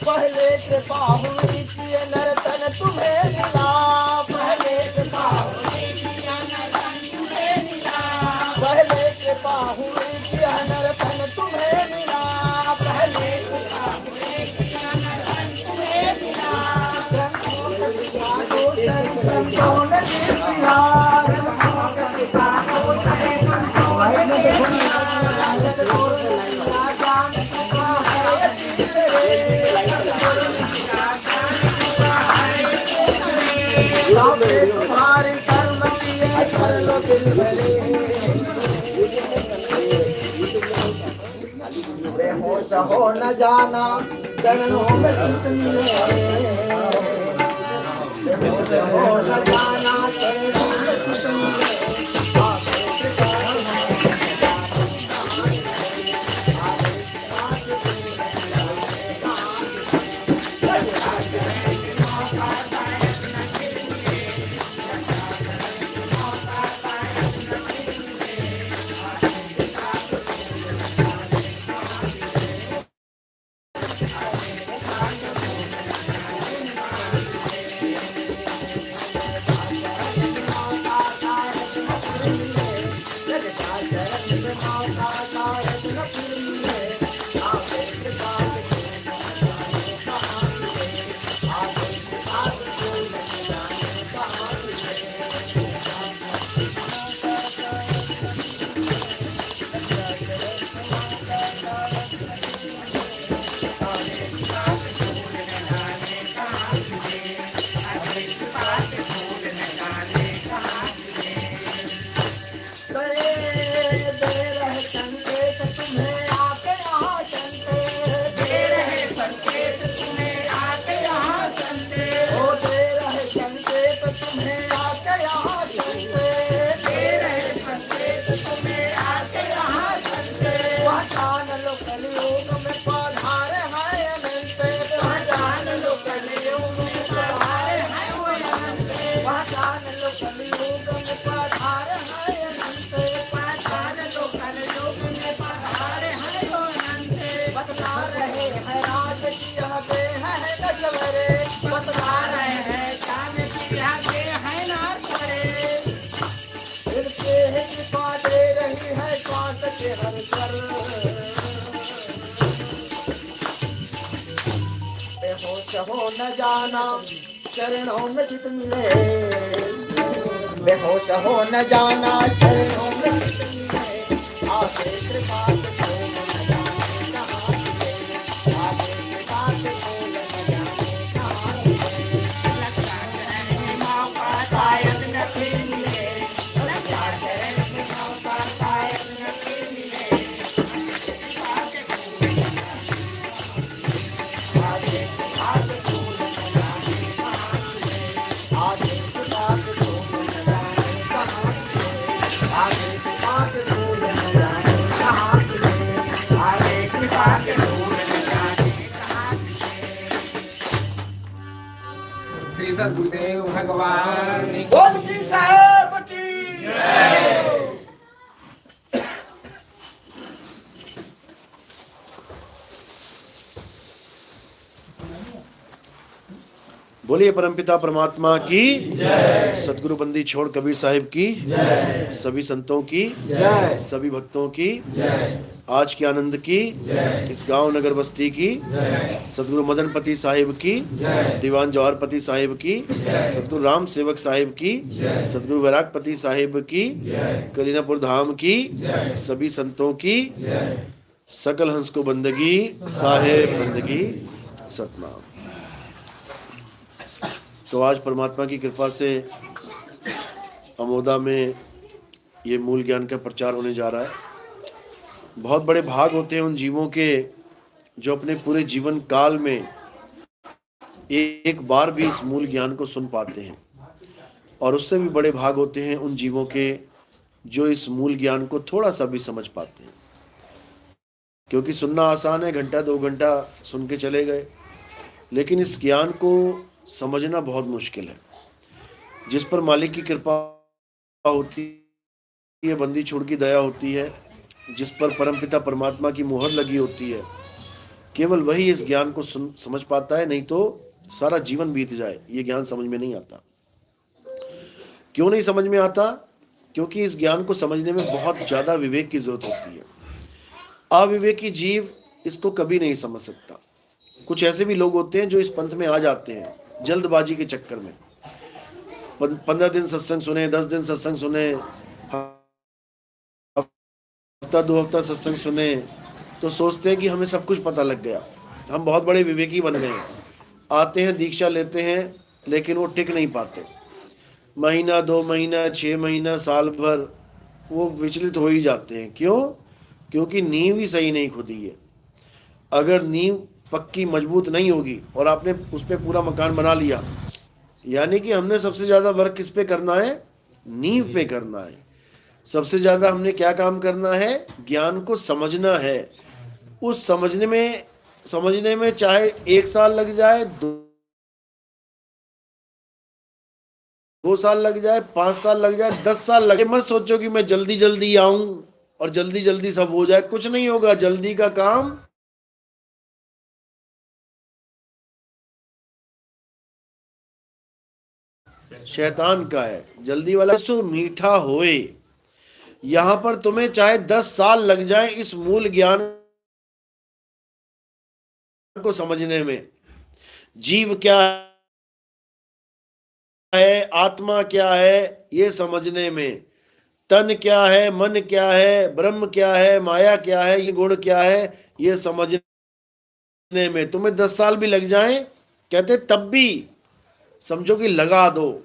पहले कृपा हुई कि नर्तन तुम्हें मिला, पहले कृपा हुई कि नर्तन तुम्हें मिला, पहले कृपा हुई कि नर्तन तुम्हें मिला, पहले कृपा हुई कि नर्तन तुम्हें मिला। ग्रंथों के सिखाओ ग्रंथों में बिहार, ग्रंथों के सिखाओ ग्रंथों में तुम्हारे कर्म किए कर लो दिल भरे, बेहोश हो न जाना चरणों में चित मिले, बेहोश हो न जाना चरणों में चित मिले। बेहोश हो न जाना चरणों में चित मिले, बेहोश हो न जाना चरणों में चित मिले, आगे कृपा से भूल न जाने कहाँ मिले, आगे कृपा से भूल न जाने कहाँ मिले, लगता चरण की मौका शायद न फिर मिले, लगता चरण की मौका शायद न फिर मिले, आगे कृपा से भूल न जाने कहाँ मिले, आगे कृपा से भूल न जाने कहाँ मिले, आगे कृपा से भूल न जाने कहाँ मिले, आगे कृपा से भूल न जाने कहाँ मिले। श्री सद्गुरुदेव भगवान की बोल जी साहब की बोलिए परमपिता परमात्मा की सदगुरु बंदी छोड़ कबीर साहिब की, सभी संतों की, सभी भक्तों की, आज के आनंद की, इस गांव नगर बस्ती की, सदगुरु मदनपति साहिब की, दीवान जवाहरपति साहिब की, सदगुरु राम सेवक साहिब की, सदगुरु वैरागपति साहिब की, कलीनापुर धाम की, सभी संतों की, सकल हंस को बंदगी साहेब बंदगी सतनाम। तो आज परमात्मा की कृपा से अमोदा में ये मूल ज्ञान का प्रचार होने जा रहा है। बहुत बड़े भाग होते हैं उन जीवों के जो अपने पूरे जीवन काल में एक बार भी इस मूल ज्ञान को सुन पाते हैं, और उससे भी बड़े भाग होते हैं उन जीवों के जो इस मूल ज्ञान को थोड़ा सा भी समझ पाते हैं। क्योंकि सुनना आसान है, घंटा 2 घंटा सुन के चले गए, लेकिन इस ज्ञान को समझना बहुत मुश्किल है। जिस पर मालिक की कृपा होती है, बंदी छोड़ की दया होती है, जिस पर परमपिता परमात्मा की मुहर लगी होती है, केवल वही इस ज्ञान को समझ पाता है। नहीं तो सारा जीवन बीत जाए, ये ज्ञान समझ में नहीं आता। क्यों नहीं समझ में आता? क्योंकि इस ज्ञान को समझने में बहुत ज्यादा विवेक की जरूरत होती है। अविवेकी जीव इसको कभी नहीं समझ सकता। कुछ ऐसे भी लोग होते हैं जो इस पंथ में आ जाते हैं जल्दबाजी के चक्कर में। 15 दिन सत्संग सुने, 10 दिन सत्संग सुने, हफ्ता 2 हफ्ता सत्संग सुने, तो सोचते हैं कि हमें सब कुछ पता लग गया, हम बहुत बड़े विवेकी बन गए हैं। आते हैं, दीक्षा लेते हैं, लेकिन वो टिक नहीं पाते। महीना, 2 महीना, 6 महीना, साल भर वो विचलित हो ही जाते हैं। क्यों? क्योंकि नींव ही सही नहीं खुदी है। अगर नींव पक्की मजबूत नहीं होगी और आपने उस पर पूरा मकान बना लिया, यानी कि हमने सबसे ज्यादा वर्क किस पे करना है? नींव पे करना है। सबसे ज्यादा हमने क्या काम करना है? ज्ञान को समझना है। उस समझने में चाहे 1 साल लग जाए, 2 साल लग जाए, 5 साल लग जाए, 10 साल लगे। मत सोचो कि मैं जल्दी जल्दी आऊं और जल्दी जल्दी सब हो जाए। कुछ नहीं होगा। जल्दी का काम शैतान का है। जल्दी वाला सो मीठा होए। यहां पर तुम्हें चाहे 10 साल लग जाए इस मूल ज्ञान को समझने में। जीव क्या है, आत्मा क्या है, ये समझने में। तन क्या है, मन क्या है, ब्रह्म क्या है, माया क्या है, ये गुण क्या है, ये समझने में तुम्हें 10 साल भी लग जाएं, कहते तब भी समझो कि लगा दो।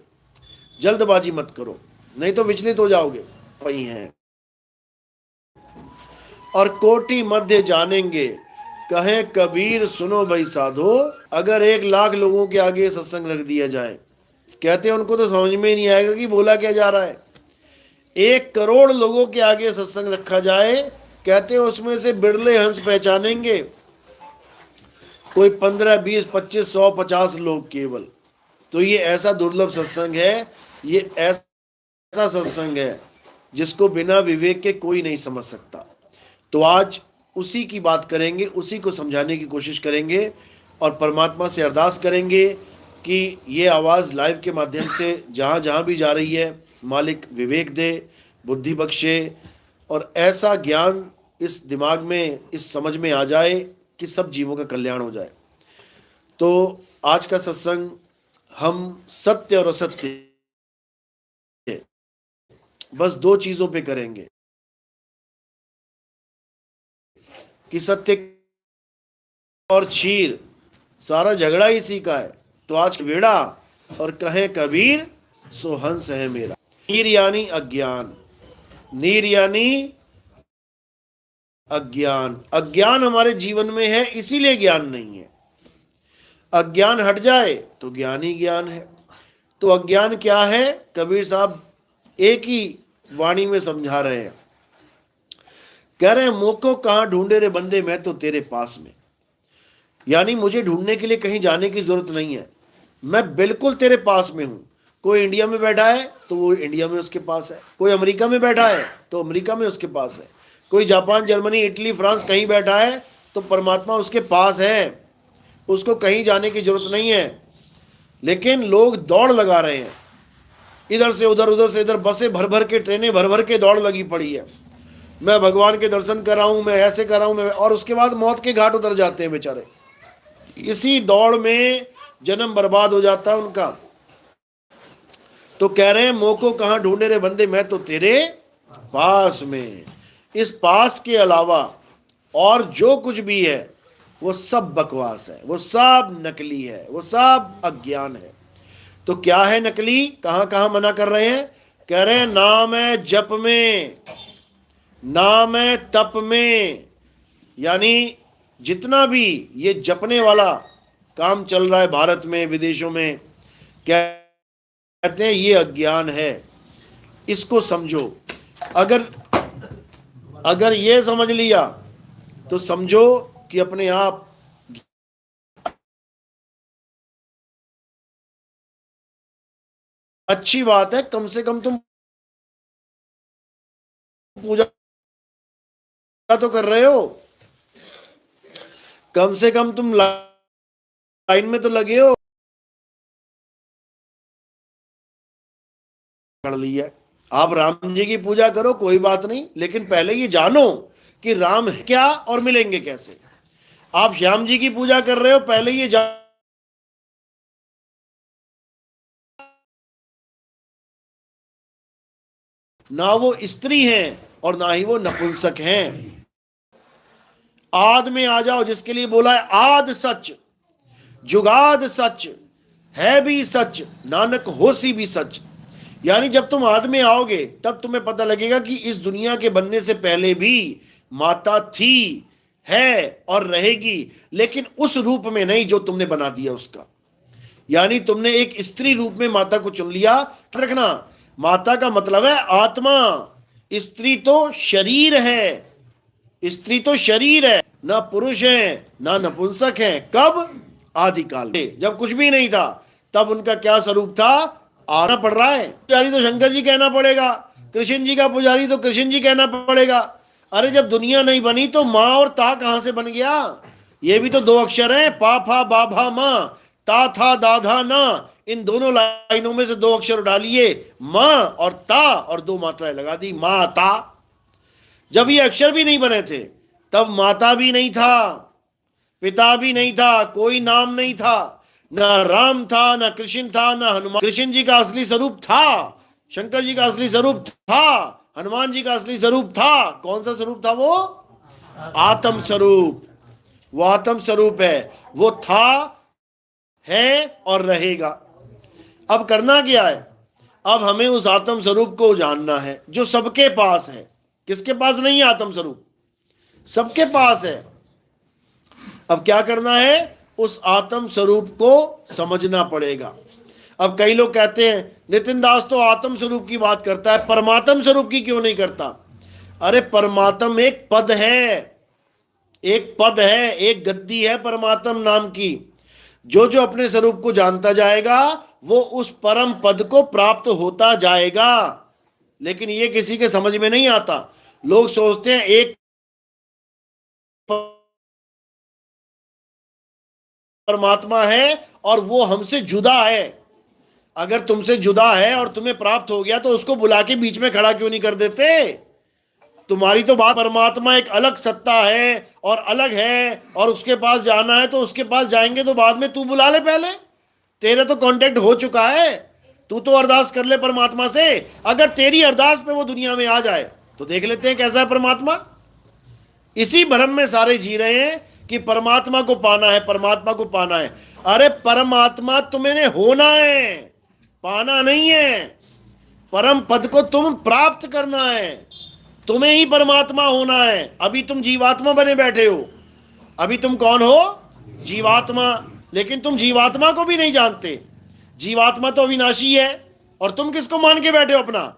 जल्दबाजी मत करो, नहीं तो विचलित हो जाओगे। वही है। और कोटि मध्य जानेंगे, कहे कबीर सुनो भाई साधो। अगर 1 लाख लोगों के आगे सत्संग रख दिया जाए, कहते हैं उनको तो समझ में ही नहीं आएगा कि बोला क्या जा रहा है। 1 करोड़ लोगों के आगे सत्संग रखा जाए, कहते हैं उसमें से बिरले हंस पहचानेंगे। कोई 15, 20, 25, 100, 50 लोग केवल। तो ये ऐसा दुर्लभ सत्संग है, ये ऐसा सत्संग है जिसको बिना विवेक के कोई नहीं समझ सकता। तो आज उसी की बात करेंगे, उसी को समझाने की कोशिश करेंगे और परमात्मा से अरदास करेंगे कि ये आवाज़ लाइव के माध्यम से जहाँ जहाँ भी जा रही है, मालिक विवेक दे, बुद्धि बख्शे और ऐसा ज्ञान इस दिमाग में, इस समझ में आ जाए कि सब जीवों का कल्याण हो जाए। तो आज का सत्संग हम सत्य और असत्य बस 2 चीजों पे करेंगे कि सत्य और क्षीर, सारा झगड़ा इसी का है। तो आज बेड़ा और कहे कबीर सो हंस है मेरा। नीर यानी अज्ञान, नीर यानी अज्ञान। अज्ञान हमारे जीवन में है, इसीलिए ज्ञान नहीं है। अज्ञान हट जाए तो ज्ञान ही ज्ञान है। तो अज्ञान क्या है? कबीर साहब एक ही वाणी में समझा रहे हैं। कह रहे हैं मोको कहां ढूंढे रे बंदे, मैं तो तेरे पास में। यानी मुझे ढूंढने के लिए कहीं जाने की जरूरत नहीं है, मैं बिल्कुल तेरे पास में हूं। कोई इंडिया में बैठा है तो वो इंडिया में उसके पास है, कोई अमेरिका में बैठा है तो अमेरिका में उसके पास है, कोई जापान, जर्मनी, इटली, फ्रांस कहीं बैठा है तो परमात्मा उसके पास है। उसको कहीं जाने की जरूरत नहीं है। लेकिन लोग दौड़ लगा रहे हैं, इधर से उधर, उधर से इधर, बसें भर भर के, ट्रेनें भर भर के दौड़ लगी पड़ी है। मैं भगवान के दर्शन कर रहा हूं, मैं ऐसे कर रहा हूं, मैं, और उसके बाद मौत के घाट उतर जाते हैं बेचारे। इसी दौड़ में जन्म बर्बाद हो जाता है उनका। तो कह रहे हैं मोको कहां ढूंढे रे बंदे, मैं तो तेरे पास में। इस पास के अलावा और जो कुछ भी है वो सब बकवास है, वो सब नकली है, वो सब अज्ञान है। तो क्या है नकली? कहां कहां मना कर रहे हैं? कह रहे हैं नाम है जप में, नाम है तप में। यानी जितना भी ये जपने वाला काम चल रहा है भारत में, विदेशों में, कहते हैं ये अज्ञान है। इसको समझो, अगर ये समझ लिया तो समझो कि अपने आप अच्छी बात है। कम से कम तुम पूजा तो कर रहे हो, कम से कम तुम लाइन में तो लगे हो। कर लिया, आप राम जी की पूजा करो कोई बात नहीं, लेकिन पहले ये जानो कि राम है क्या और मिलेंगे कैसे। आप श्याम जी की पूजा कर रहे हो, पहले ये ना वो स्त्री हैं और ना ही वो नपुंसक हैं। आद में आ जाओ, जिसके लिए बोला है आद सच जुगाद सच है भी सच नानक होसी भी सच। यानी जब तुम आद में आओगे तब तुम्हें पता लगेगा कि इस दुनिया के बनने से पहले भी माता थी, है और रहेगी, लेकिन उस रूप में नहीं जो तुमने बना दिया उसका। यानी तुमने एक स्त्री रूप में माता को चुन लिया। रखना, माता का मतलब है आत्मा, स्त्री तो शरीर है, स्त्री तो शरीर है, ना पुरुष है ना नपुंसक है। कब? आदिकाल में, जब कुछ भी नहीं था तब उनका क्या स्वरूप था, आना पड़ रहा है। पुजारी तो शंकर जी कहना पड़ेगा, कृष्ण जी का पुजारी तो कृष्ण जी कहना पड़ेगा। अरे जब दुनिया नहीं बनी तो माँ और ता कहां से बन गया? ये भी तो दो अक्षर हैं, पा फा बा भा माँ, ता था दा धा ना। इन दोनों लाइनों में से दो अक्षर उठा लिए, माँ और ता, और दो मात्राएं लगा दी, माता। जब ये अक्षर भी नहीं बने थे तब माता भी नहीं था, पिता भी नहीं था, कोई नाम नहीं था, ना राम था ना कृष्ण था ना हनुमान। कृष्ण जी का असली स्वरूप था, शंकर जी का असली स्वरूप था, हनुमान जी का असली स्वरूप था। कौन सा स्वरूप था वो? आत्म स्वरूप। वो आत्म स्वरूप है, वो था, है और रहेगा। अब करना क्या है? अब हमें उस आत्म स्वरूप को जानना है जो सबके पास है। किसके पास नहीं है आत्म स्वरूप? सबके पास है। अब क्या करना है? उस आत्म स्वरूप को समझना पड़ेगा। अब कई लोग कहते हैं नितिन दास तो आत्म स्वरूप की बात करता है, परमात्म स्वरूप की क्यों नहीं करता? अरे परमात्म एक पद है, एक पद है, एक गद्दी है परमात्म नाम की। जो जो अपने स्वरूप को जानता जाएगा वो उस परम पद को प्राप्त होता जाएगा। लेकिन ये किसी के समझ में नहीं आता। लोग सोचते हैं एक परमात्मा है और वो हमसे जुदा है। अगर तुमसे जुदा है और तुम्हें प्राप्त हो गया तो उसको बुला के बीच में खड़ा क्यों नहीं कर देते? तुम्हारी तो बात, परमात्मा एक अलग सत्ता है और अलग है, और उसके पास जाना है तो उसके पास जाएंगे तो बाद में तू बुला ले। पहले तेरे तो कांटेक्ट हो चुका है, तू तो अरदास कर ले परमात्मा से। अगर तेरी अरदास पे वो दुनिया में आ जाए तो देख लेते हैं कैसा है परमात्मा। इसी भ्रम में सारे जी रहे हैं कि परमात्मा को पाना है, परमात्मा को पाना है। अरे परमात्मा तुम्हें होना है, पाना नहीं है। परम पद को तुम प्राप्त करना है, तुम्हें ही परमात्मा होना है। अभी तुम जीवात्मा बने बैठे हो। अभी तुम कौन हो? जीवात्मा। लेकिन तुम जीवात्मा को भी नहीं जानते। जीवात्मा तो अविनाशी है, और तुम किसको मान के बैठे हो? अपना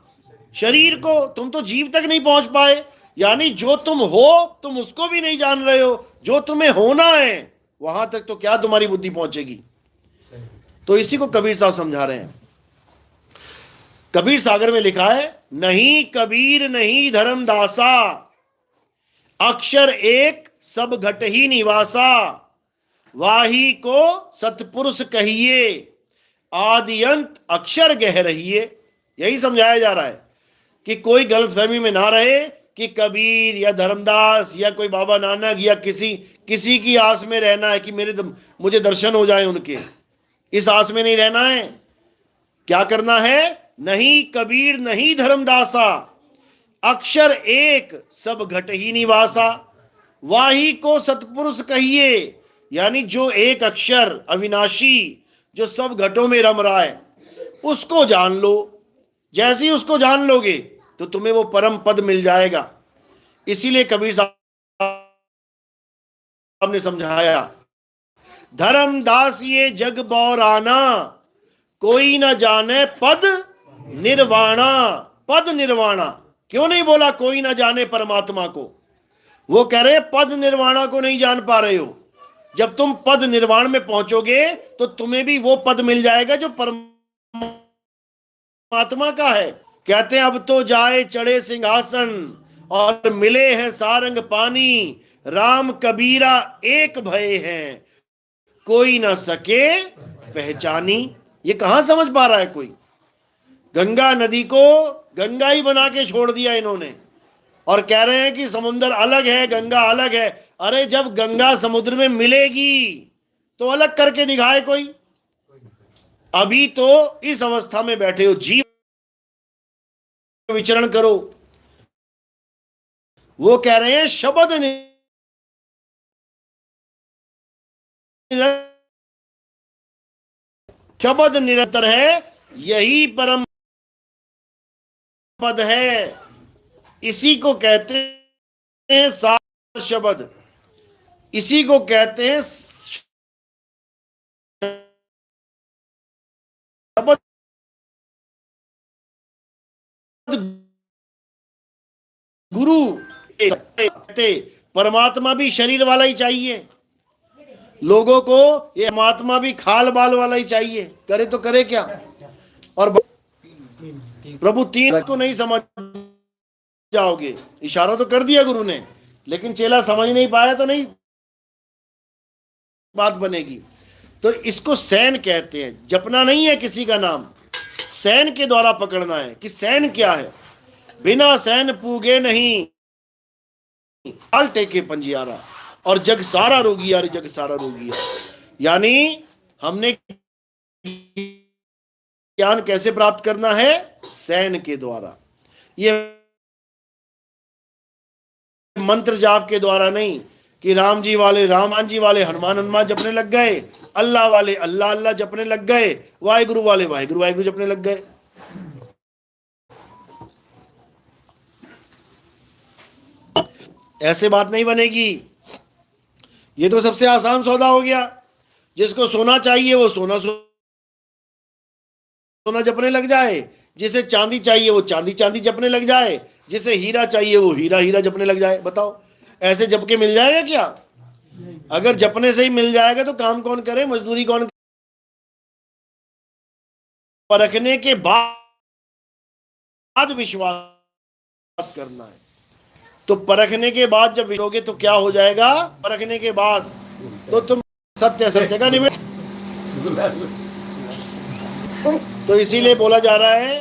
शरीर को। तुम तो जीव तक नहीं पहुंच पाए। यानी जो तुम हो तुम उसको भी नहीं जान रहे हो। जो तुम्हें होना है वहां तक तो क्या तुम्हारी बुद्धि पहुंचेगी? तो इसी को कबीर साहब समझा रहे हैं। कबीर सागर में लिखा है, नहीं कबीर नहीं धर्मदासा, अक्षर एक सब घट ही निवासा, वाही को सतपुरुष कहिए, आदि अंत अक्षर गह रहिए। यही समझाया जा रहा है कि कोई गलतफहमी में ना रहे कि कबीर या धर्मदास या कोई बाबा नानक या किसी की आस में रहना है कि मुझे दर्शन हो जाए उनके। इस आस में नहीं रहना है। क्या करना है? नहीं कबीर नहीं धर्मदासा, अक्षर एक सब घट ही निवासा, वाही को सतपुरुष कहिए। यानी जो एक अक्षर अविनाशी जो सब घटों में रम रहा है उसको जान लो। जैसे ही उसको जान लोगे तो तुम्हें वो परम पद मिल जाएगा। इसीलिए कबीर साहब ने समझाया, धर्मदास ये जग बौराना, कोई न जाने पद निर्वाणा। पद निर्वाणा क्यों नहीं बोला कोई ना जाने परमात्मा को? वो कह रहे पद निर्वाणा को नहीं जान पा रहे हो। जब तुम पद निर्वाण में पहुंचोगे तो तुम्हें भी वो पद मिल जाएगा जो परमात्मा का है। कहते हैं अब तो जाए चढ़े सिंहासन और मिले हैं सारंग पानी, राम कबीरा एक भय हैं, कोई ना सके पहचानी। ये कहां समझ पा रहा है कोई? गंगा नदी को गंगा ही बना के छोड़ दिया इन्होंने, और कह रहे हैं कि समुद्र अलग है, गंगा अलग है। अरे जब गंगा समुद्र में मिलेगी तो अलग करके दिखाए कोई। अभी तो इस अवस्था में बैठे हो, जीव विचरण करो। वो कह रहे हैं शब्द शब्द निरंतर है, यही परम पद है। इसी को कहते हैं सार शब्द, इसी को कहते हैं शब्द। गुरु कहते परमात्मा भी शरीर वाला ही चाहिए लोगों को, ये परमात्मा भी खाल बाल वाला ही चाहिए। करे तो करे क्या? और प्रभु तीन को नहीं समझ जाओगे। इशारा तो कर दिया गुरु ने, लेकिन चेला समझ नहीं पाया तो नहीं बात बनेगी। तो इसको सैन कहते हैं। जपना नहीं है किसी का नाम, सैन के द्वारा पकड़ना है कि सैन क्या है। बिना सैन पूगे नहीं, हाल टेके पंजियारा, और जग सारा रोगी यार, जग सारा रोगी। यानी हमने ज्ञान कैसे प्राप्त करना है? सैन के द्वारा। ये मंत्र जाप के द्वारा नहीं कि राम जी वाले राम जी वाले हनुमान हनुमान जपने लग गए, अल्लाह वाले अल्लाह अल्लाह जपने लग गए, वाहिगुरु वाले वाहिगुरु वाहिगुरु जपने लग गए। ऐसे बात नहीं बनेगी। ये तो सबसे आसान सौदा हो गया। जिसको सोना चाहिए वो सोना सोना जपने लग जाए, जिसे चांदी चाहिए वो चांदी चांदी जपने लग जाए, जिसे हीरा चाहिए वो हीरा हीरा जपने लग जाए। बताओ ऐसे जप के मिल जाएगा क्या? अगर जपने से ही मिल जाएगा तो काम कौन करे, मजदूरी कौन? परखने के बाद विश्वास करना है। तो परखने के बाद जब विश्वास तो क्या हो जाएगा? परखने के बाद तो तुम सत्य सत्य का निमित्त। तो इसीलिए बोला जा रहा है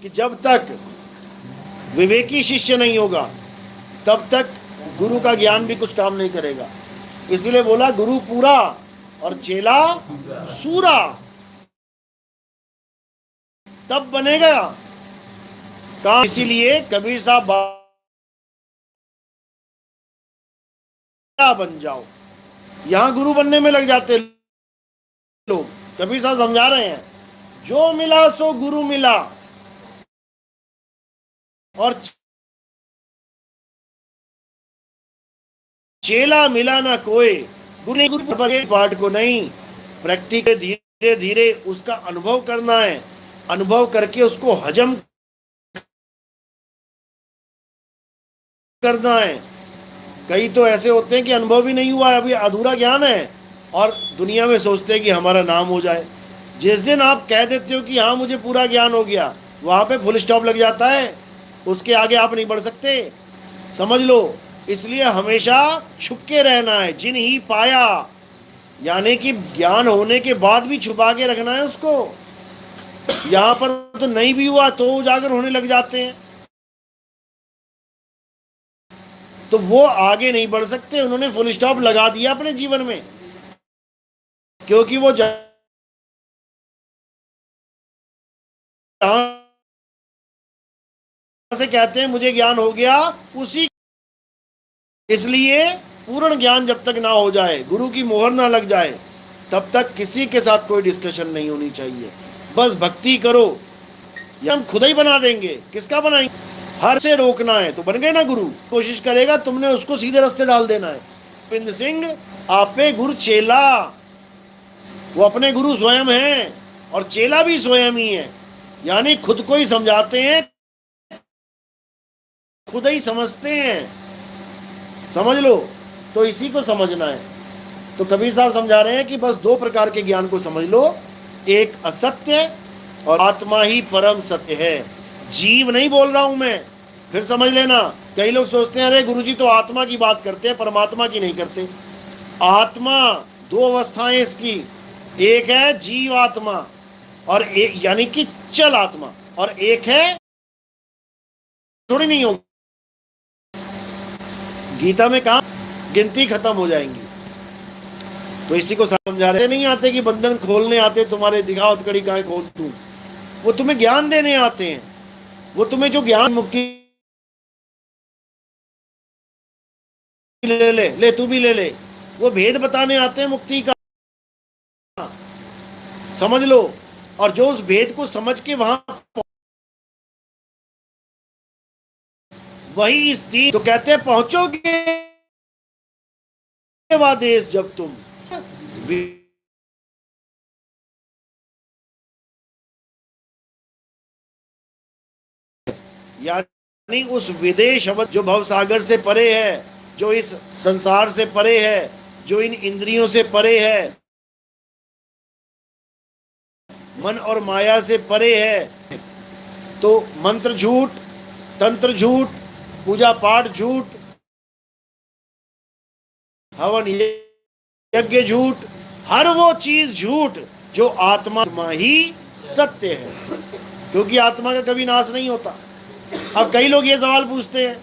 कि जब तक विवेकी शिष्य नहीं होगा तब तक गुरु का ज्ञान भी कुछ काम नहीं करेगा। इसलिए बोला गुरु पूरा और चेला सूरा, तब बनेगा काम। इसीलिए कबीर साहब बन जाओ, यहां गुरु बनने में लग जाते लोग। कबीर साहब समझा रहे हैं जो मिला सो गुरु मिला, और चेला मिला ना कोई। गुरु पाठ को नहीं, प्रैक्टिकल धीरे धीरे उसका अनुभव करना है। अनुभव करके उसको हजम करना है। कई तो ऐसे होते हैं कि अनुभव भी नहीं हुआ है, अभी अधूरा ज्ञान है, और दुनिया में सोचते हैं कि हमारा नाम हो जाए। जिस दिन आप कह देते हो कि हाँ मुझे पूरा ज्ञान हो गया, वहां पे फुल स्टॉप लग जाता है, उसके आगे आप नहीं बढ़ सकते, समझ लो। इसलिए हमेशा छुप के रहना है। जिन ही पाया, यानी कि ज्ञान होने के बाद भी छुपा के रखना है उसको। यहां पर तो नहीं भी हुआ तो उजागर होने लग जाते हैं, तो वो आगे नहीं बढ़ सकते। उन्होंने फुल स्टॉप लगा दिया अपने जीवन में, क्योंकि वो से कहते हैं मुझे ज्ञान हो गया उसी। इसलिए पूर्ण ज्ञान जब तक ना हो जाए, गुरु की मोहर ना लग जाए, तब तक किसी के साथ कोई डिस्कशन नहीं होनी चाहिए। बस भक्ति करो, या हम खुद ही बना देंगे। किसका बनाएंगे? हर से रोकना है तो बन गए ना गुरु। कोशिश करेगा तुमने उसको सीधे रास्ते डाल देना है। गोविंद सिंह आपे गुरु चेला, वो अपने गुरु स्वयं हैं और चेला भी स्वयं ही है। यानी खुद को ही समझाते हैं खुद ही समझते हैं, समझ लो। तो इसी को समझना है। तो कबीर साहब समझा रहे हैं कि बस दो प्रकार के ज्ञान को समझ लो, एक असत्य और आत्मा ही परम सत्य है। जीव नहीं बोल रहा हूं मैं, फिर समझ लेना। कई लोग सोचते हैं अरे गुरुजी तो आत्मा की बात करते हैं, परमात्मा की नहीं करते। आत्मा दो अवस्थाएं इसकी, एक है जीव आत्मा और एक यानी कि चल आत्मा, और एक है थोड़ी नहीं होगी। गीता में कहा गिनती खत्म हो जाएंगी। तो इसी को समझा रहे नहीं आते कि बंधन खोलने आते तुम्हारे, दिखाओ हथकड़ी कहाँ खोल दूं। वो तुम्हें ज्ञान देने आते हैं, वो तुम्हें जो ज्ञान मुक्ति ले ले ले तू भी ले ले, वो भेद बताने आते हैं मुक्ति का, समझ लो। और जो उस भेद को समझ के वहां वही स्थिति, तो कहते हैं पहुंचोगे वह देश जब तुम यानी उस विदेश शब्द जो भवसागर से परे है, जो इस संसार से परे है, जो इन इंद्रियों से परे है, मन और माया से परे है। तो मंत्र झूठ, तंत्र झूठ, पूजा पाठ झूठ, हवन यज्ञ झूठ, हर वो चीज झूठ जो आत्मा ही सत्य है, क्योंकि आत्मा का कभी नाश नहीं होता। अब कई लोग ये सवाल पूछते हैं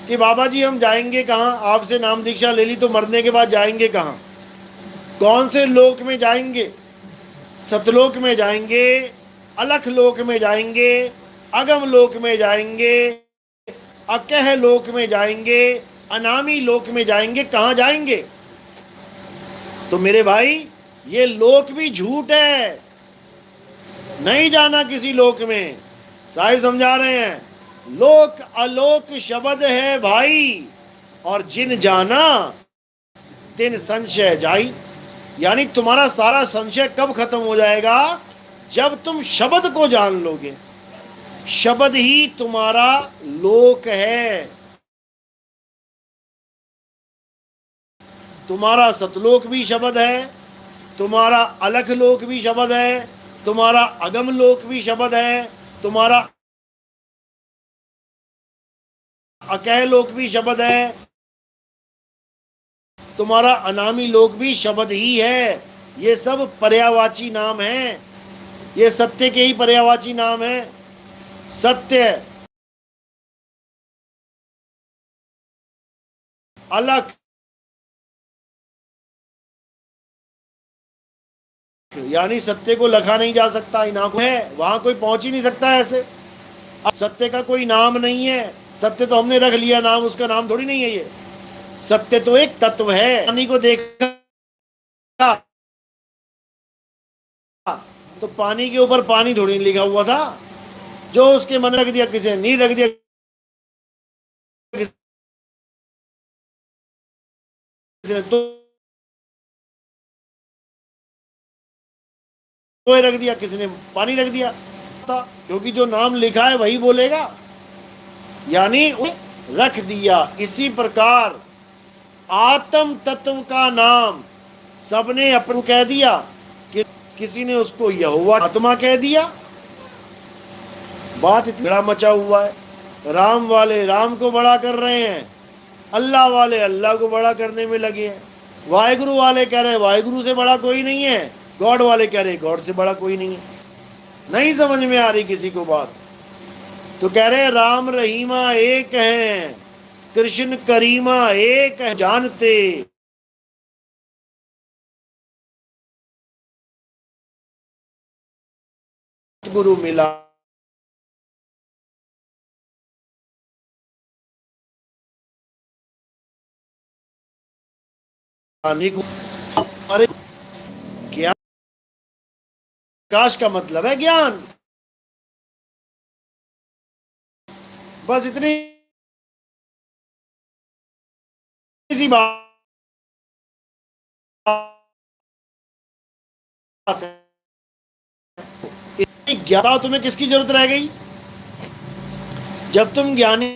कि बाबा जी हम जाएंगे कहाँ, आपसे नाम दीक्षा ले ली तो मरने के बाद जाएंगे कहाँ, कौन से लोक में जाएंगे? सतलोक में जाएंगे, अलख लोक में जाएंगे, अगम लोक में जाएंगे, अकह लोक में जाएंगे, अनामी लोक में जाएंगे, कहाँ जाएंगे? तो मेरे भाई ये लोक भी झूठ है, नहीं जाना किसी लोक में। साहिब समझा रहे हैं लोक अलोक शब्द है भाई, और जिन जाना तिन संशय जाई। यानी तुम्हारा सारा संशय कब खत्म हो जाएगा? जब तुम शब्द को जान लोगे। शब्द ही तुम्हारा लोक है। तुम्हारा सतलोक भी शब्द है, तुम्हारा अलख लोक भी शब्द है, तुम्हारा अगम लोक भी शब्द है, तुम्हारा अकह लोक भी शब्द है, तुम्हारा अनामी लोक भी शब्द ही है। ये सब पर्यायवाची नाम है, ये सत्य के ही पर्यायवाची नाम है। सत्य, अलख, यानी सत्य को लखा नहीं जा सकता, इन आंखों है, वहां कोई पहुंच ही नहीं सकता ऐसे। अब सत्य का कोई नाम नहीं है, सत्य तो हमने रख लिया नाम, उसका नाम थोड़ी नहीं है ये। सत्य तो एक तत्व है। पानी को देखा तो पानी के ऊपर पानी थोड़ी लिखा हुआ था, जो उसके मन रख दिया, किसी ने नहीं रख दिया, किसी ने तो रख दिया, किसी ने पानी रख दिया, क्योंकि जो नाम लिखा है वही बोलेगा, यानी रख दिया। इसी प्रकार आत्म तत्व का नाम सबने अपन कह दिया, कि किसी ने उसको यहोवा आत्मा कह दिया। बात इतना मचा हुआ है। राम वाले राम को बड़ा कर रहे हैं, अल्लाह वाले अल्लाह को बड़ा करने में लगे हैं, वाहिगुरु वाले कह रहे हैं वाहिगुरु से बड़ा कोई नहीं है, गॉड वाले कह रहे गॉड से बड़ा कोई नहीं है। नहीं समझ में आ रही किसी को बात, तो कह रहे राम रहीमा एक हैं, कृष्ण करीमा एक है जानते। गुरु मिला अरे ज्ञान, प्रकाश का मतलब है ज्ञान। बस इतनी सी बात है। ज्ञाता तुम्हें किसकी जरूरत रह गई? जब तुम ज्ञानी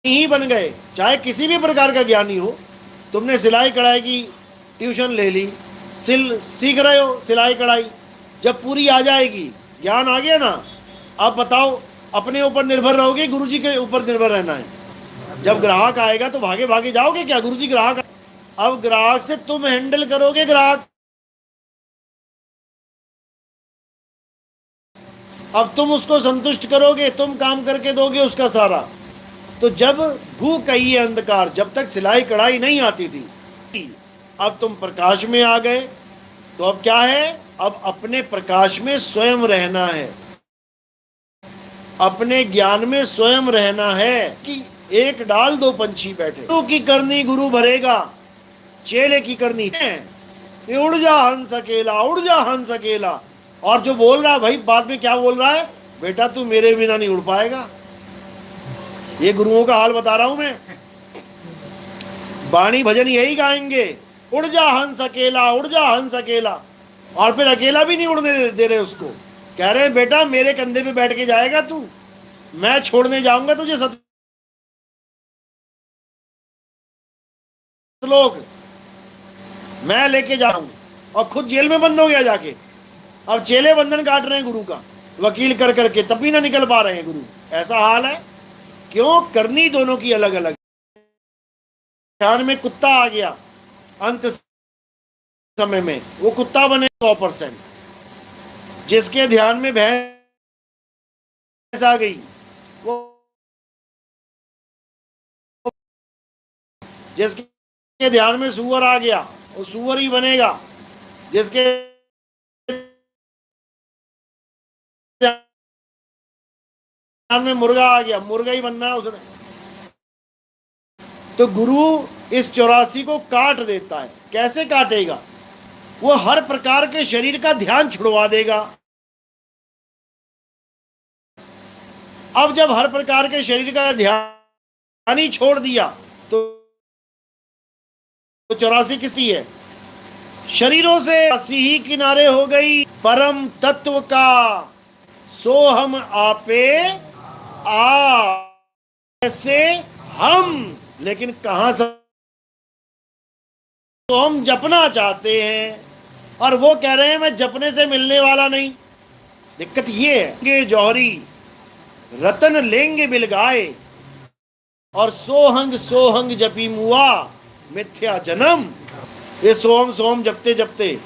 ही बन गए, चाहे किसी भी प्रकार का ज्ञानी हो। तुमने सिलाई कढ़ाई की ट्यूशन ले ली, सीख रहे हो सिलाई कढ़ाई, जब पूरी आ जाएगी, ज्ञान आ गया ना, अब बताओ अपने ऊपर निर्भर रहोगे, गुरुजी के ऊपर निर्भर रहना है। जब ग्राहक आएगा तो भागे भागे जाओगे क्या? गुरुजी ग्राहक, अब ग्राहक से तुम हैंडल करोगे ग्राहक, अब तुम उसको संतुष्ट करोगे, तुम काम करके दोगे उसका सारा। तो जब घू कही अंधकार, जब तक सिलाई कढ़ाई नहीं आती थी, अब तुम प्रकाश में आ गए, तो अब क्या है? अब अपने प्रकाश में स्वयं रहना है, अपने ज्ञान में स्वयं रहना है। कि एक डाल दो पंछी बैठे, गुरु की करनी गुरु भरेगा, चेले की करनी है उड़ जा हंस अकेला, उड़ जा हंस अकेला। और जो बोल रहा है भाई, बाद में क्या बोल रहा है? बेटा तू मेरे बिना नहीं उड़ पाएगा। ये गुरुओं का हाल बता रहा हूं मैं। वाणी भजन यही गाएंगे, उड़ जा हंस अकेला, उड़ जा हंस अकेला, और फिर अकेला भी नहीं उड़ने दे रहे उसको। कह रहे बेटा मेरे कंधे पे बैठ के जाएगा तू, मैं छोड़ने जाऊंगा तुझे सतलोक, मैं लेके जाऊं। और खुद जेल में बंद हो गया जाके। अब चेले बंधन काट रहे हैं गुरु का, वकील कर करके, तब भी ना निकल पा रहे हैं गुरु। ऐसा हाल है। क्यों? करनी दोनों की अलग अलग। ध्यान में कुत्ता आ गया, अंत समय में वो कुत्ता बने 100%। जिसके ध्यान में भैंस आ गई, वो जिसके ध्यान में सूअर आ गया, वो सूअर ही बनेगा। जिसके ध्यान में मुर्गा आ गया, मुर्गा ही बनना है उसने। तो गुरु इस 84 को काट देता है। कैसे काटेगा? वो हर प्रकार के शरीर का ध्यान छुड़वा देगा। अब जब हर प्रकार के शरीर का ध्यान ही छोड़ दिया, तो 84 किसकी है? शरीरों से 80 ही किनारे हो गई परम तत्व का, सो हम आपे आ ऐसे हम। लेकिन कहां से? तो हम जपना चाहते हैं, और वो कह रहे हैं मैं जपने से मिलने वाला नहीं। दिक्कत ये है, जौहरी रतन लेंगे बिलगाए, और सोहंग सोहंग जपी मुआ मिथ्या जन्म। ये सोहम सोहम जपते जपते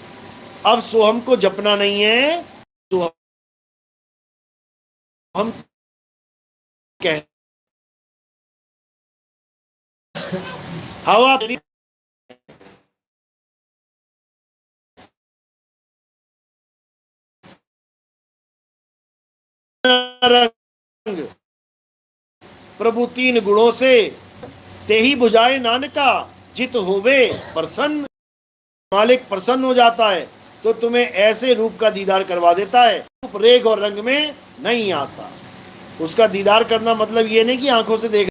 अब सोहम को जपना नहीं है, तो हम कह हवा रंग प्रभु तीन गुणों से ते ही बुझाए नानका, जित होवे प्रसन्न। मालिक प्रसन्न हो जाता है तो तुम्हें ऐसे रूप का दीदार करवा देता है, रूप रेख और रंग में नहीं आता। उसका दीदार करना मतलब ये नहीं कि आंखों से देख,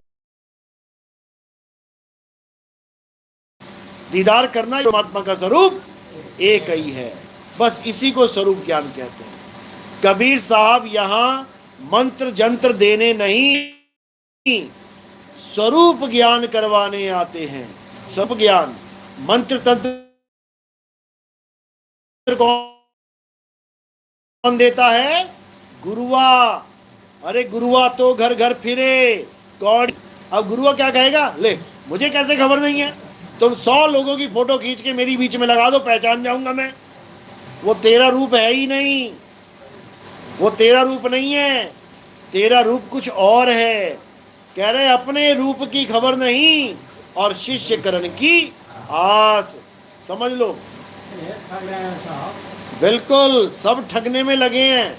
दीदार करना परमात्मा का स्वरूप एक ही है, बस इसी को स्वरूप ज्ञान कहते हैं। कबीर साहब यहां मंत्र जंत्र देने नहीं, स्वरूप ज्ञान करवाने आते हैं। सब ज्ञान, मंत्र तंत्र कौन देता है? गुरुआ। अरे गुरुआ तो घर घर फिरे कौन? अब गुरुआ क्या कहेगा? ले मुझे कैसे खबर नहीं है? तुम 100 लोगों की फोटो खींच के मेरी बीच में लगा दो, पहचान जाऊंगा मैं। वो तेरा रूप है ही नहीं, वो तेरा रूप नहीं है, तेरा रूप कुछ और है। कह रहे अपने रूप की खबर नहीं और शिष्य करण की आस। समझ लो, बिल्कुल सब ठगने में लगे हैं।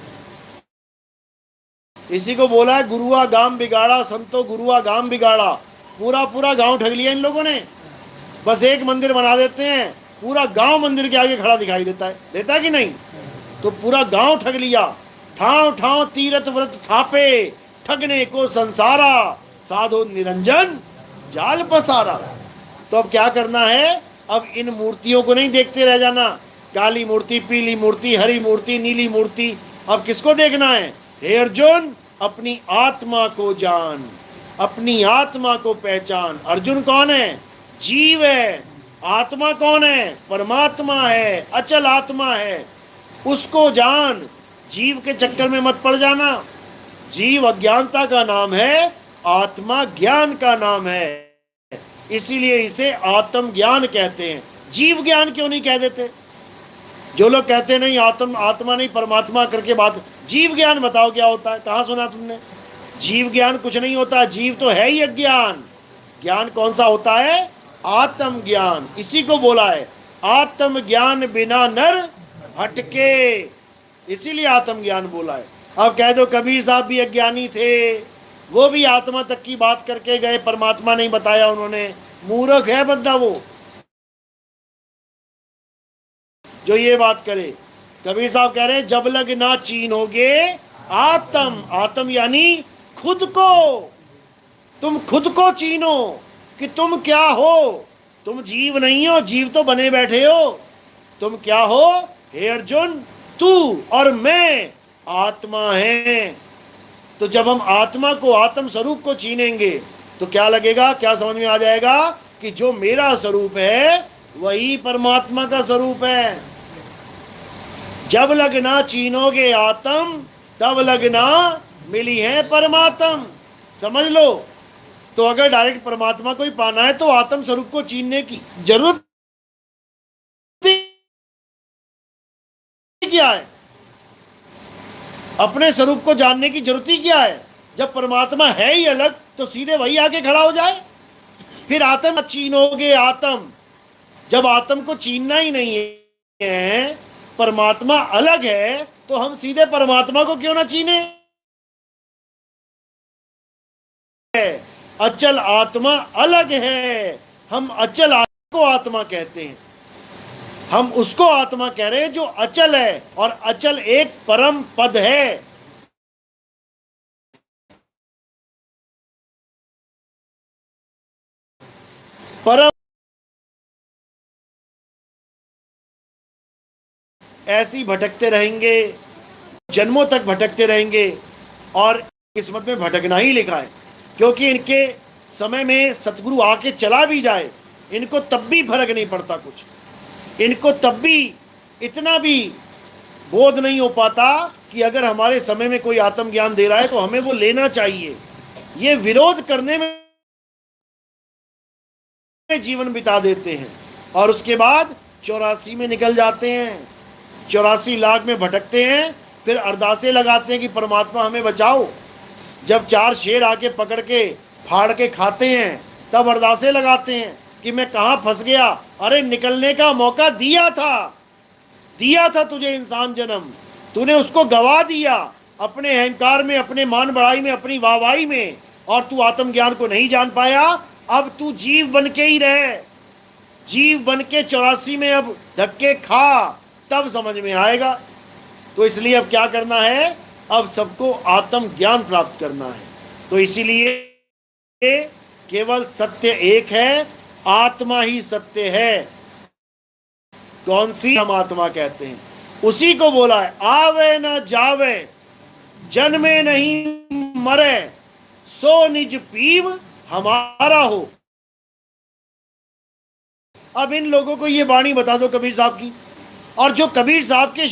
इसी को बोला है गुरुआ गांव बिगाड़ा, संतो गुरुआ गांव बिगाड़ा। पूरा पूरा गांव ठग लिया इन लोगों ने। बस एक मंदिर बना देते हैं, पूरा गांव मंदिर के आगे खड़ा दिखाई देता है। देता कि नहीं? तो पूरा गांव ठग लिया। ठाव ठाव तीरथ व्रत थापे, ठगने को संसारा, साधो निरंजन जाल पसारा। तो अब क्या करना है? अब इन मूर्तियों को नहीं देखते रह जाना, काली मूर्ति, पीली मूर्ति, हरी मूर्ति, नीली मूर्ति। अब किसको देखना है? हे अर्जुन, अपनी आत्मा को जान। अपनी आत्मा को पहचान। अर्जुन कौन है? जीव है। आत्मा कौन है? परमात्मा है, अचल आत्मा है। उसको जान, जीव के चक्कर में मत पड़ जाना। जीव अज्ञानता का नाम है, आत्मा ज्ञान का नाम है, इसीलिए इसे आत्म ज्ञान कहते हैं। जीव ज्ञान क्यों नहीं कह देते? जो लोग कहते नहीं आत्मा नहीं परमात्मा करके बात, जीव ज्ञान बताओ क्या होता है? कहाँ सुना तुमने? जीव ज्ञान कुछ नहीं होता, जीव तो है ही अज्ञान। ज्ञान कौन सा होता है? आत्म ज्ञान। इसी को बोला है आत्म ज्ञान बिना नर भटके, इसीलिए आत्म ज्ञान बोला है। अब कह दो कबीर साहब भी अज्ञानी थे, वो भी आत्मा तक की बात करके गए, परमात्मा नहीं बताया उन्होंने। मूर्ख है बंदा वो जो ये बात करे। कबीर साहब कह रहे हैं जब लग ना चीनोगे आत्म, आत्म यानी खुद को। तुम खुद को चीनो कि तुम क्या हो। तुम जीव नहीं हो, जीव तो बने बैठे हो। तुम क्या हो? हे अर्जुन, तू और मैं आत्मा हैं। तो जब हम आत्मा को, आत्म स्वरूप को चीनेंगे तो क्या लगेगा, क्या समझ में आ जाएगा कि जो मेरा स्वरूप है वही परमात्मा का स्वरूप है। जब लगना चीनोगे आत्म, तब लगना मिली है परमात्म। समझ लो। तो अगर डायरेक्ट परमात्मा को ही पाना है तो आत्म स्वरूप को चीनने की जरूरत क्या है? अपने स्वरूप को जानने की जरूरत ही क्या है? जब परमात्मा है ही अलग तो सीधे वही आके खड़ा हो जाए। फिर आत्म चीनोगे आत्म, जब आत्म को चीनना ही नहीं है, परमात्मा अलग है, तो हम सीधे परमात्मा को क्यों ना चीने? अचल आत्मा अलग है, हम अचल आत्मा को आत्मा कहते हैं। हम उसको आत्मा कह रहे हैं जो अचल है, और अचल एक परम पद है। परम ऐसी भटकते रहेंगे, जन्मों तक भटकते रहेंगे, और किस्मत में भटकना ही लिखा है। क्योंकि इनके समय में सतगुरु आके चला भी जाए, इनको तब भी फर्क नहीं पड़ता कुछ। इनको तब भी इतना भी बोध नहीं हो पाता कि अगर हमारे समय में कोई आत्मज्ञान दे रहा है तो हमें वो लेना चाहिए। ये विरोध करने में जीवन बिता देते हैं, और उसके बाद 84 में निकल जाते हैं, 84 लाख में भटकते हैं। फिर अरदासें लगाते हैं कि परमात्मा हमें बचाओ। जब 4 शेर आके पकड़ के फाड़ के खाते हैं तब अरदासें लगाते हैं कि मैं कहाँ फंस गया। अरे निकलने का मौका दिया था तुझे इंसान जन्म, तूने उसको गवा दिया अपने अहंकार में, अपने मान बढ़ाई में, अपनी वाहवाही में, और तू आत्मज्ञान को नहीं जान पाया। अब तू जीव बन के ही रहे, जीव बन के 84 में अब धक्के खा, तब समझ में आएगा। तो इसलिए अब क्या करना है? अब सबको आत्म ज्ञान प्राप्त करना है। तो इसीलिए केवल सत्य एक है, आत्मा ही सत्य है। कौन सी? हम आत्मा कहते हैं, उसी को बोला है आवे न जावे, जन्मे नहीं मरे, सो निज पीव हमारा हो। अब इन लोगों को ये वाणी बता दो कबीर साहब की, और जो कबीर साहब के